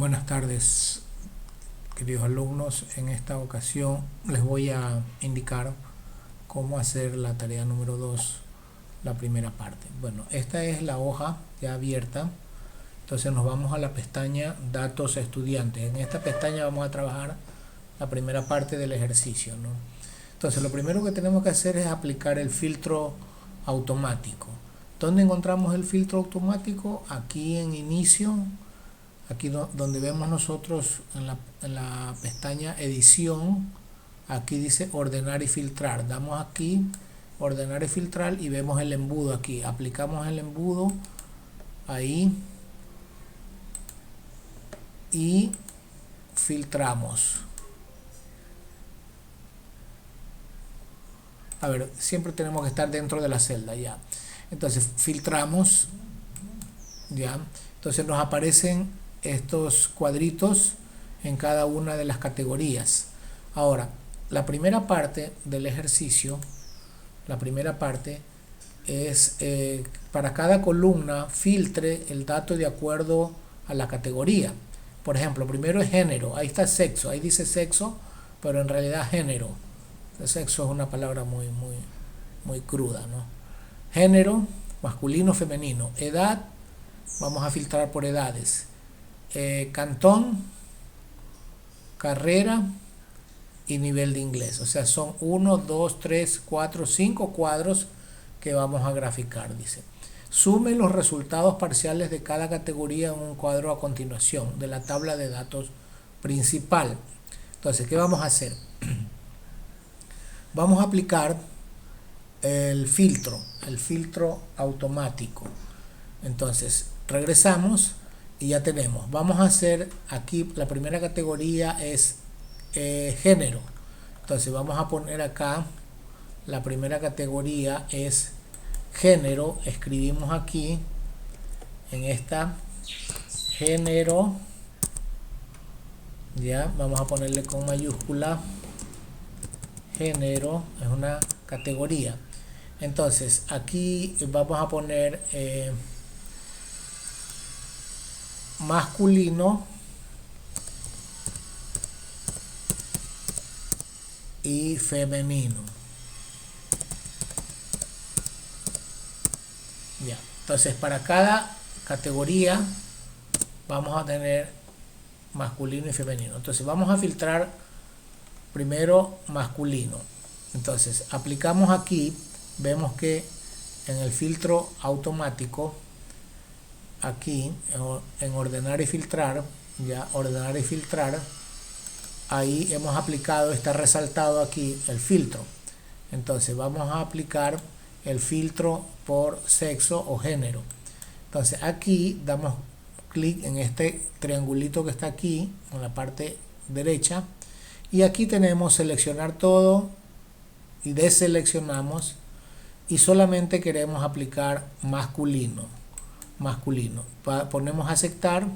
Buenas tardes, queridos alumnos. En esta ocasión les voy a indicar cómo hacer la tarea número 2, la primera parte. Bueno, esta es la hoja ya abierta. Entonces nos vamos a la pestaña Datos Estudiantes. En esta pestaña vamos a trabajar la primera parte del ejercicio, ¿no? Entonces lo primero que tenemos que hacer es aplicar el filtro automático. ¿Dónde encontramos el filtro automático? Aquí en Inicio. Aquí donde vemos nosotros en la pestaña Edición, aquí dice Ordenar y Filtrar. Damos aquí Ordenar y Filtrar y vemos el embudo aquí. Aplicamos el embudo ahí y filtramos. A ver, siempre tenemos que estar dentro de la celda ya. Entonces filtramos ya. Entonces nos aparecen estos cuadritos en cada una de las categorías. Ahora, la primera parte del ejercicio, la primera parte es para cada columna filtre el dato de acuerdo a la categoría. Por ejemplo, primero es género, ahí está sexo, ahí dice sexo, pero en realidad género. El sexo es una palabra muy cruda, ¿no? Género, masculino, femenino. Edad, vamos a filtrar por edades. Cantón, carrera y nivel de inglés. O sea, son 1, 2, 3, 4, 5 cuadros que vamos a graficar, dice. Sume los resultados parciales de cada categoría en un cuadro a continuación de la tabla de datos principal. Entonces, ¿qué vamos a hacer? Vamos a aplicar el filtro automático. Entonces, regresamos y ya tenemos. Vamos a hacer aquí, la primera categoría es género. Entonces vamos a poner acá, la primera categoría es género. Escribimos aquí, en esta, género. Ya, vamos a ponerle con mayúscula. Género es una categoría. Entonces aquí vamos a poner masculino y femenino. Ya, entonces para cada categoría vamos a tener masculino y femenino. Entonces vamos a filtrar primero masculino. Entonces aplicamos aquí, vemos que en el filtro automático, aquí en ordenar y filtrar, ya ordenar y filtrar, ahí hemos aplicado, está resaltado aquí el filtro. Entonces vamos a aplicar el filtro por sexo o género. Entonces aquí damos clic en este triangulito que está aquí en la parte derecha y aquí tenemos seleccionar todo y deseleccionamos y solamente queremos aplicar masculino. Ponemos aceptar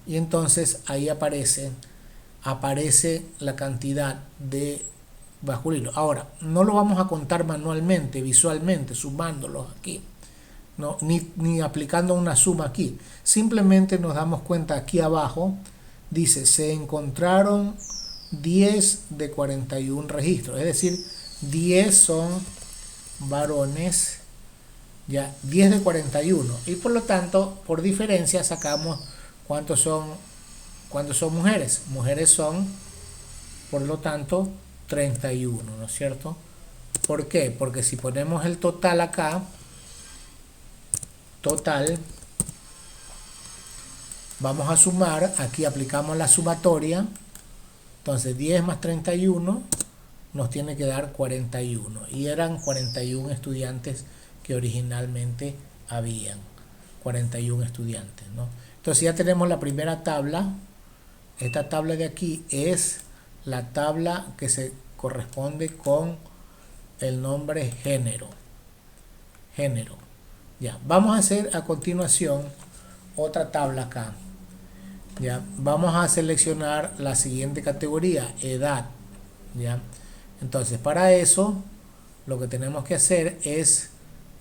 y entonces ahí aparece la cantidad de masculino. Ahora, no lo vamos a contar manualmente, visualmente, sumándolos aquí, no, ni aplicando una suma aquí. Simplemente nos damos cuenta aquí abajo, dice, se encontraron 10 de 41 registros, es decir, 10 son varones, ya 10 de 41, y por lo tanto por diferencia sacamos cuántos son mujeres. Mujeres son por lo tanto 31, ¿no es cierto? ¿Por qué? Porque si ponemos el total acá, total, vamos a sumar, aquí aplicamos la sumatoria, entonces 10 más 31 nos tiene que dar 41 y eran 41 estudiantes que originalmente habían, 41 estudiantes, ¿no? Entonces ya tenemos la primera tabla. Esta tabla de aquí es la tabla que se corresponde con el nombre género. Ya, vamos a hacer a continuación otra tabla acá. Ya, vamos a seleccionar la siguiente categoría, edad. Ya, entonces para eso lo que tenemos que hacer es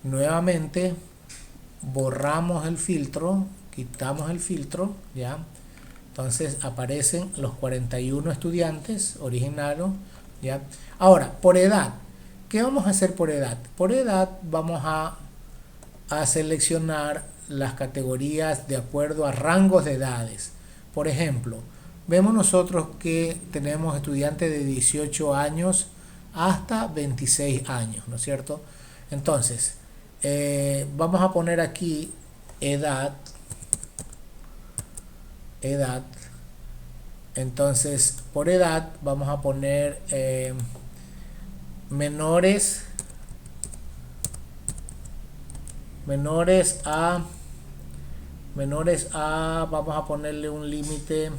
nuevamente borramos el filtro, quitamos el filtro, ya, Entonces aparecen los 41 estudiantes originados, ¿ya? Ahora, por edad. ¿Qué vamos a hacer por edad? Por edad vamos a seleccionar las categorías de acuerdo a rangos de edades. Por ejemplo, vemos nosotros que tenemos estudiantes de 18 años hasta 26 años, ¿no es cierto? Entonces, vamos a poner aquí edad. Entonces, por edad vamos a poner menores a vamos a ponerle un límite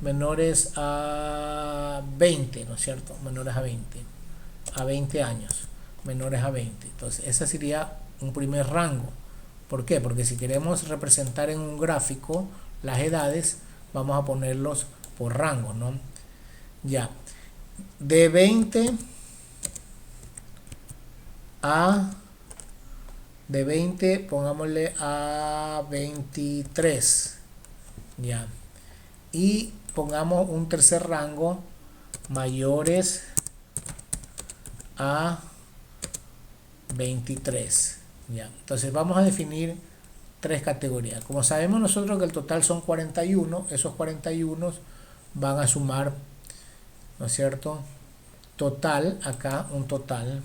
menores a 20, ¿no es cierto? Menores a 20 años, menores a 20. Entonces ese sería un primer rango. ¿Por qué? Porque si queremos representar en un gráfico las edades, vamos a ponerlos por rango, ¿no? Ya, de 20 pongámosle a 23, ya, y pongamos un tercer rango, mayores a 23, ya. Entonces vamos a definir tres categorías. Como sabemos nosotros que el total son 41, esos 41 van a sumar, ¿no es cierto? Total, acá un total,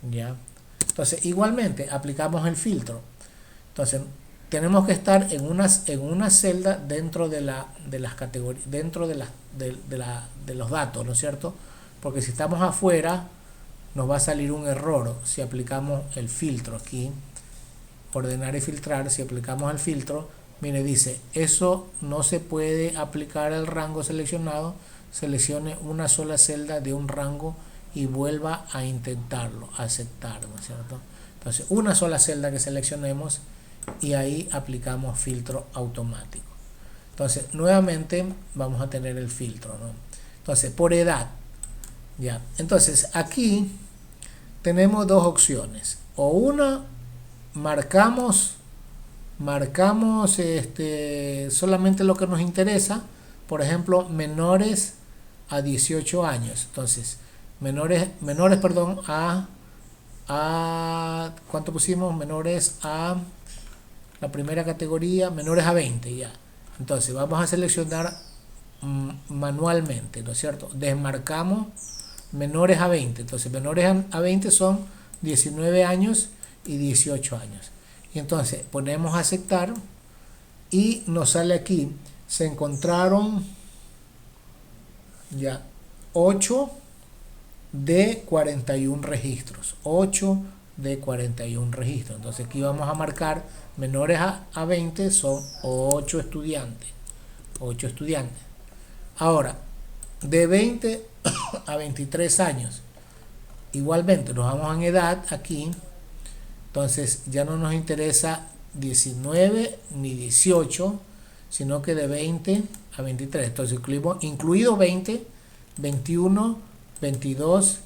ya. Entonces igualmente aplicamos el filtro. Entonces tenemos que estar en una celda dentro de las categorías, dentro de los datos, ¿no es cierto? Porque si estamos afuera nos va a salir un error si aplicamos el filtro aquí, ordenar y filtrar. Si aplicamos el filtro, mire, dice eso no se puede aplicar al rango seleccionado, seleccione una sola celda de un rango y vuelva a intentarlo, a aceptar, ¿no es cierto? Entonces una sola celda que seleccionemos y ahí aplicamos filtro automático. Entonces nuevamente vamos a tener el filtro, ¿no? Entonces por edad, ya. Entonces aquí tenemos dos opciones. O una, marcamos solamente lo que nos interesa, por ejemplo menores a 18 años. Entonces menores a ¿cuánto pusimos? Menores a la primera categoría, menores a 20, ya. Entonces vamos a seleccionar manualmente, ¿no es cierto? Desmarcamos menores a 20. Entonces menores a 20 son 19 años y 18 años. Y entonces ponemos aceptar y nos sale aquí, se encontraron ya 8 de 41 registros, 8 de 41 registros. Entonces aquí vamos a marcar menores a 20 son 8 estudiantes. Ahora, de 20 a 23 años, igualmente nos vamos en edad aquí. Entonces ya no nos interesa 19 ni 18, sino que de 20 a 23. Entonces incluido 20, 21, 22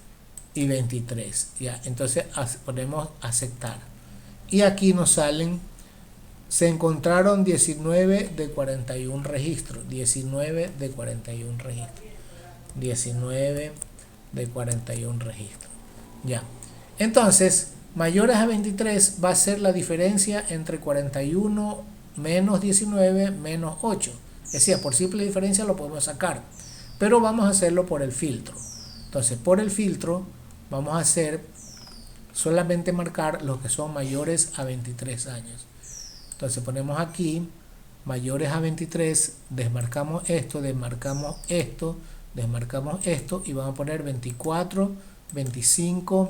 y 23, ya. Entonces ponemos aceptar y aquí nos salen, se encontraron 19 de 41 registros, 19 de 41 registros, 19 de 41 registros, ya. Entonces mayores a 23 va a ser la diferencia entre 41 menos 19 menos 8, es decir, por simple diferencia lo podemos sacar, pero vamos a hacerlo por el filtro. Entonces por el filtro vamos a hacer solamente marcar los que son mayores a 23 años. Entonces ponemos aquí mayores a 23, desmarcamos esto, desmarcamos esto, desmarcamos esto y vamos a poner 24, 25,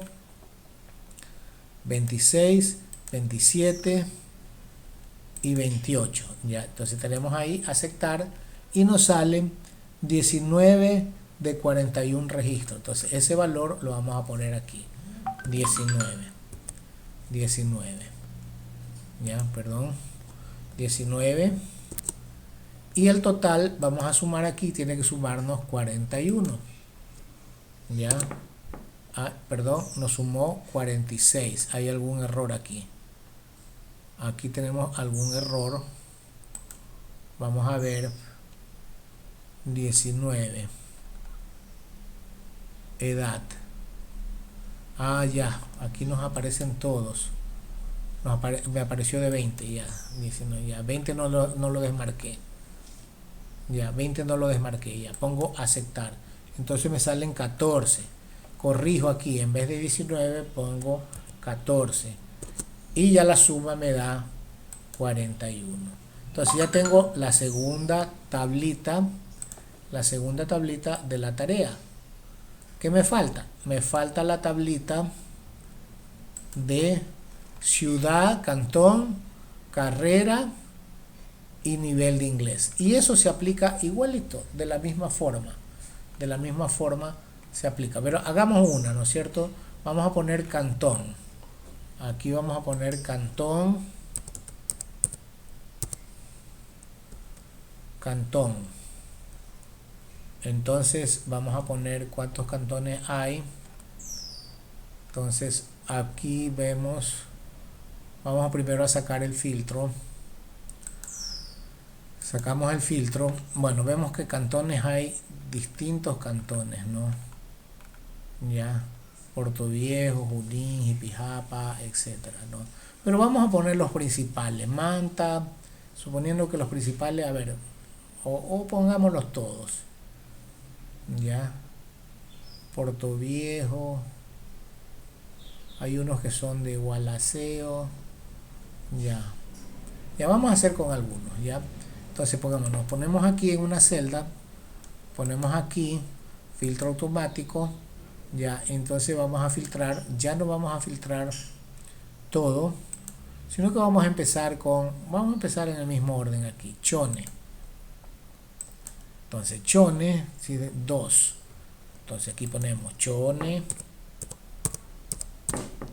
26, 27 y 28, ya. Entonces tenemos ahí aceptar y nos salen 19 de 41 registros. Entonces ese valor lo vamos a poner aquí, 19, ya, perdón, 19, y el total vamos a sumar aquí, tiene que sumarnos 41, ya. Perdón, nos sumó 46, hay algún error aquí tenemos algún error, Vamos a ver 19. Edad. Ah, ya, aquí nos aparecen todos. Me apareció de 20 ya. 19, ya. 20 no lo desmarqué. Ya, 20 no lo desmarqué. Ya, pongo aceptar. Entonces me salen 14. Corrijo aquí, en vez de 19 pongo 14. Y ya la suma me da 41. Entonces ya tengo la segunda tablita de la tarea. ¿Qué me falta? Me falta la tablita de ciudad, cantón, carrera y nivel de inglés. Y eso se aplica igualito, de la misma forma. De la misma forma se aplica. Pero hagamos una, ¿no es cierto? Vamos a poner cantón. Aquí vamos a poner cantón. Cantón. Entonces vamos a poner cuántos cantones hay. Entonces aquí vemos, vamos primero a sacar el filtro. Sacamos el filtro. Bueno, vemos que cantones hay distintos cantones, ¿no? Ya, Puerto Viejo, Junín, Jipijapa, etcétera, ¿no? Pero vamos a poner los principales. Manta, suponiendo que los principales, a ver, o pongámoslos todos. Ya, Puerto Viejo, hay unos que son de Gualaceo, ya vamos a hacer con algunos, ya. Entonces nos ponemos aquí en una celda, ponemos aquí filtro automático, ya. Entonces vamos a filtrar, ya no vamos a filtrar todo, sino que vamos a empezar en el mismo orden aquí, Chone. Entonces Chone, 2. Entonces aquí ponemos Chone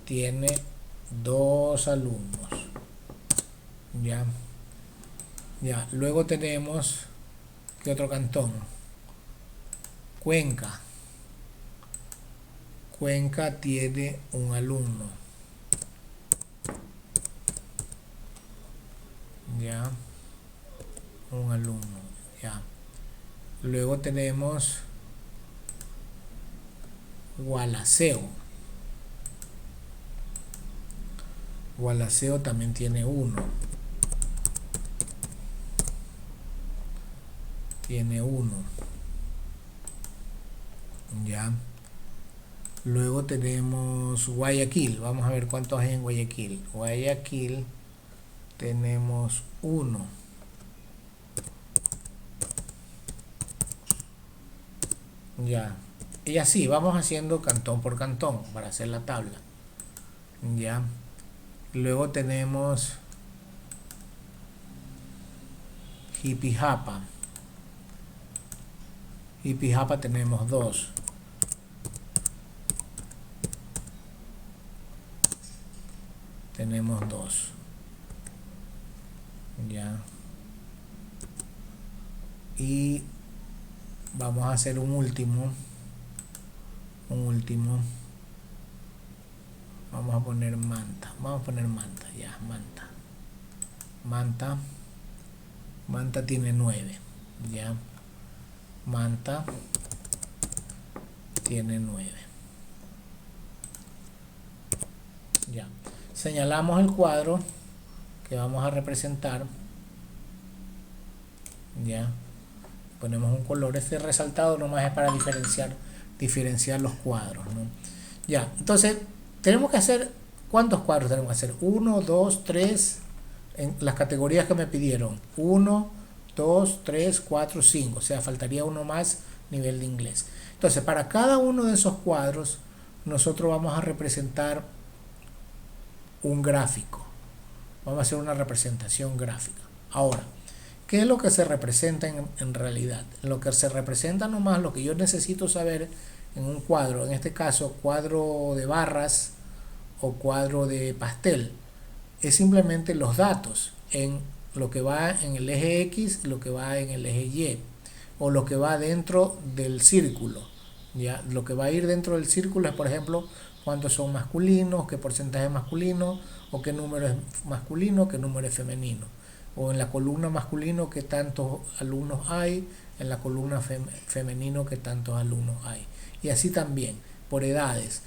tiene 2 alumnos. Ya. Luego tenemos, ¿qué otro cantón? Cuenca. Cuenca tiene 1 alumno. Ya. 1 alumno. Ya. Luego tenemos Gualaceo. Gualaceo también tiene 1. Tiene 1. Ya. Luego tenemos Guayaquil. Vamos a ver cuántos hay en Guayaquil. Guayaquil tenemos 1. Ya. Y así vamos haciendo cantón por cantón para hacer la tabla. Ya. Luego tenemos Jipijapa. Jipijapa tenemos 2. Tenemos 2. Ya. Y vamos a hacer un último. Vamos a poner Manta. Ya, Manta. Manta tiene 9. Ya. Manta tiene 9. Ya. Señalamos el cuadro que vamos a representar. Ya. Ponemos un color. Este resaltado nomás es para diferenciar los cuadros, ¿no? Ya. Entonces tenemos que hacer, ¿cuántos cuadros tenemos que hacer? 1, 2, 3, en las categorías que me pidieron. 1, 2, 3, 4, 5. O sea, faltaría uno más, nivel de inglés. Entonces, para cada uno de esos cuadros, nosotros vamos a representar un gráfico. Vamos a hacer una representación gráfica. Ahora, ¿qué es lo que se representa en realidad? Lo que se representa nomás, lo que yo necesito saber en un cuadro, en este caso cuadro de barras o cuadro de pastel, es simplemente los datos en lo que va en el eje X, lo que va en el eje Y, o lo que va dentro del círculo. Ya, lo que va a ir dentro del círculo es, por ejemplo, cuántos son masculinos, qué porcentaje es masculino, o qué número es masculino, qué número es femenino. o en la columna masculino qué tantos alumnos hay, en la columna femenino qué tantos alumnos hay. Y así también, por edades,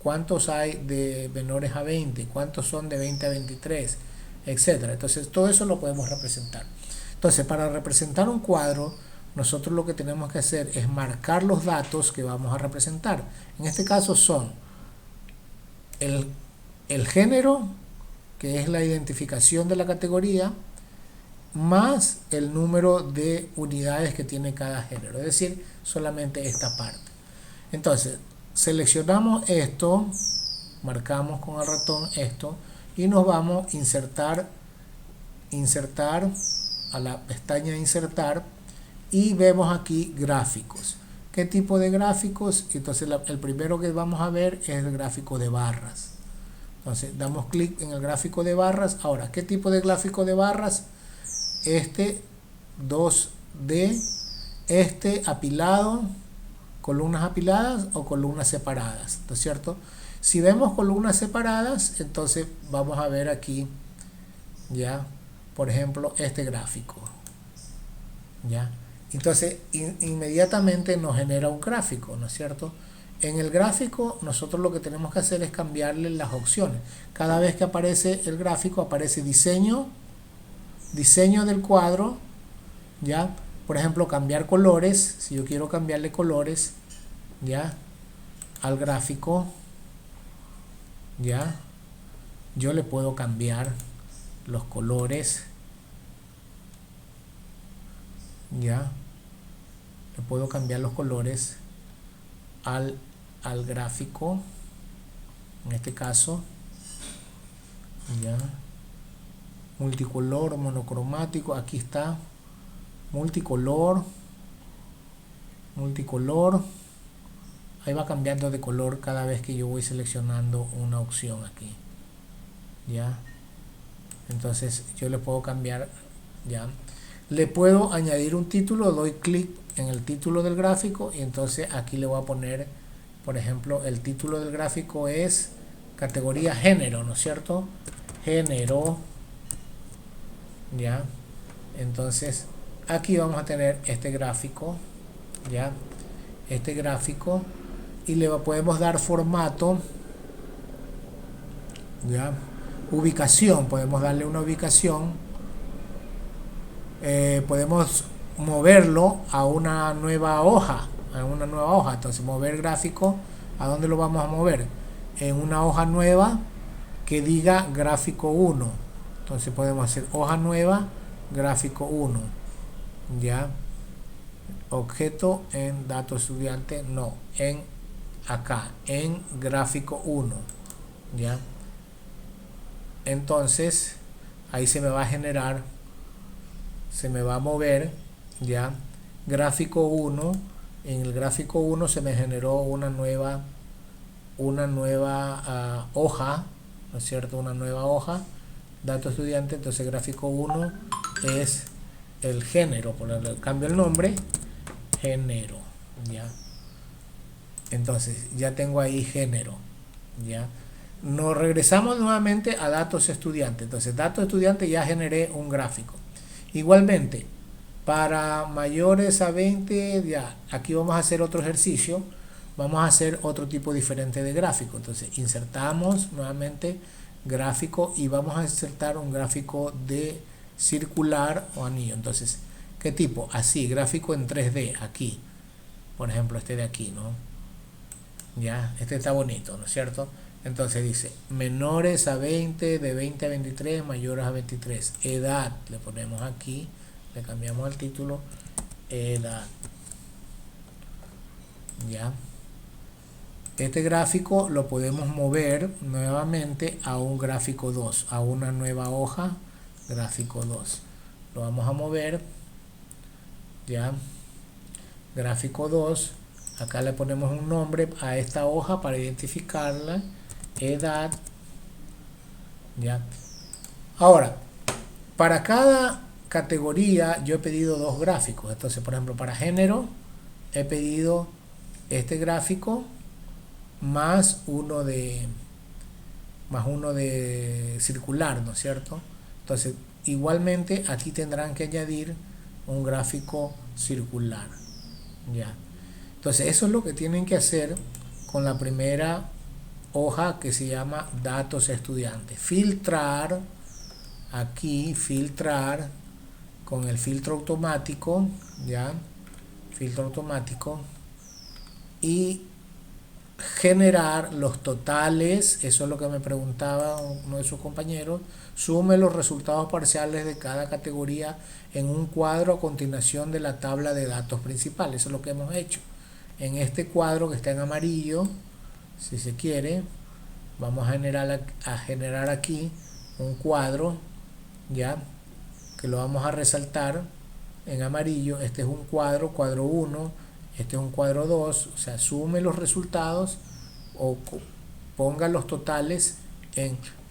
cuántos hay de menores a 20, cuántos son de 20 a 23, etcétera. Entonces todo eso lo podemos representar. Entonces, para representar un cuadro, nosotros lo que tenemos que hacer es marcar los datos que vamos a representar. En este caso son el género, que es la identificación de la categoría, más el número de unidades que tiene cada género, es decir, solamente esta parte. Entonces, seleccionamos esto, marcamos con el ratón esto, y nos vamos a insertar a la pestaña insertar, y vemos aquí gráficos. ¿Qué tipo de gráficos? Entonces el primero que vamos a ver es el gráfico de barras. Entonces damos clic en el gráfico de barras. Ahora, ¿qué tipo de gráfico de barras? Este 2D, este apilado, columnas apiladas o columnas separadas, ¿no es cierto? Si vemos columnas separadas, entonces vamos a ver aquí, ya, por ejemplo, este gráfico, ya. Entonces inmediatamente nos genera un gráfico, ¿no es cierto? En el gráfico nosotros lo que tenemos que hacer es cambiarle las opciones. Cada vez que aparece el gráfico aparece diseño del cuadro, ya. Por ejemplo, cambiar colores. Si yo quiero cambiarle colores, ya, al gráfico, ya, yo le puedo cambiar los colores, ya, le puedo cambiar los colores al gráfico, en este caso, ya, multicolor, monocromático, aquí está, multicolor, ahí va cambiando de color cada vez que yo voy seleccionando una opción aquí, ya. Entonces yo le puedo cambiar, ya, le puedo añadir un título, doy clic en el título del gráfico y entonces aquí le voy a poner, por ejemplo, el título del gráfico es categoría género, ¿no es cierto? Género, ya. Entonces aquí vamos a tener este gráfico, ya, este gráfico, y le podemos dar formato, ya, ubicación, podemos darle una ubicación, podemos moverlo a una nueva hoja, entonces mover gráfico, ¿a dónde lo vamos a mover? En una hoja nueva que diga gráfico 1, entonces podemos hacer hoja nueva, gráfico 1, ya, objeto en dato estudiante, no, en acá, en gráfico 1, ya. Entonces ahí se me va a generar, se me va a mover, ya, gráfico 1, en el gráfico 1 se me generó una nueva hoja, ¿no es cierto? Una nueva hoja, dato estudiante, entonces gráfico 1 es el género, por el cambio el nombre, género, ya. Entonces ya tengo ahí género, ya. Nos regresamos nuevamente a datos estudiantes. Entonces datos estudiantes ya generé un gráfico. Igualmente para mayores a 20, ya aquí vamos a hacer otro ejercicio, vamos a hacer otro tipo diferente de gráfico. Entonces insertamos nuevamente gráfico y vamos a insertar un gráfico de circular o anillo. Entonces, ¿qué tipo? Así, gráfico en 3D, aquí, por ejemplo este de aquí, ¿no? Ya, este está bonito, ¿no es cierto? Entonces dice, menores a 20, de 20 a 23, mayores a 23. Edad, le ponemos aquí, le cambiamos el título, edad. Ya. Este gráfico lo podemos mover nuevamente a un gráfico 2, a una nueva hoja, gráfico 2. Lo vamos a mover, ya. Gráfico 2, acá le ponemos un nombre a esta hoja para identificarla, edad, ya. Ahora, para cada categoría yo he pedido dos gráficos. Entonces, por ejemplo, para género he pedido este gráfico más uno de circular, ¿no es cierto? Entonces, igualmente aquí tendrán que añadir un gráfico circular. Ya. Entonces eso es lo que tienen que hacer con la primera hoja que se llama datos estudiantes. Filtrar, aquí filtrar con el filtro automático, ya, filtro automático, y generar los totales. Eso es lo que me preguntaba uno de sus compañeros. Sume los resultados parciales de cada categoría en un cuadro a continuación de la tabla de datos principal. Eso es lo que hemos hecho. En este cuadro que está en amarillo, si se quiere, vamos a generar aquí un cuadro, ya, que lo vamos a resaltar en amarillo. Este es un cuadro 1, este es un cuadro 2, o sea, sume los resultados o ponga los totales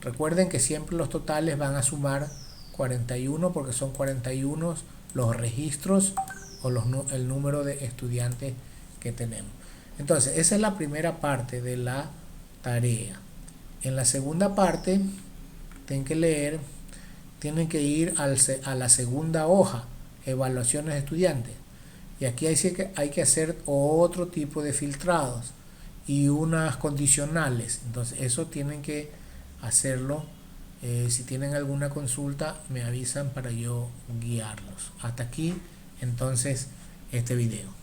recuerden que siempre los totales van a sumar 41 porque son 41 los registros o el número de estudiantes que tenemos. Entonces, esa es la primera parte de la tarea. En la segunda parte, tienen que ir a la segunda hoja, evaluaciones de estudiantes. Y aquí hay que hacer otro tipo de filtrados y unas condicionales. Entonces eso tienen que hacerlo. Si tienen alguna consulta me avisan para yo guiarlos. Hasta aquí entonces este video.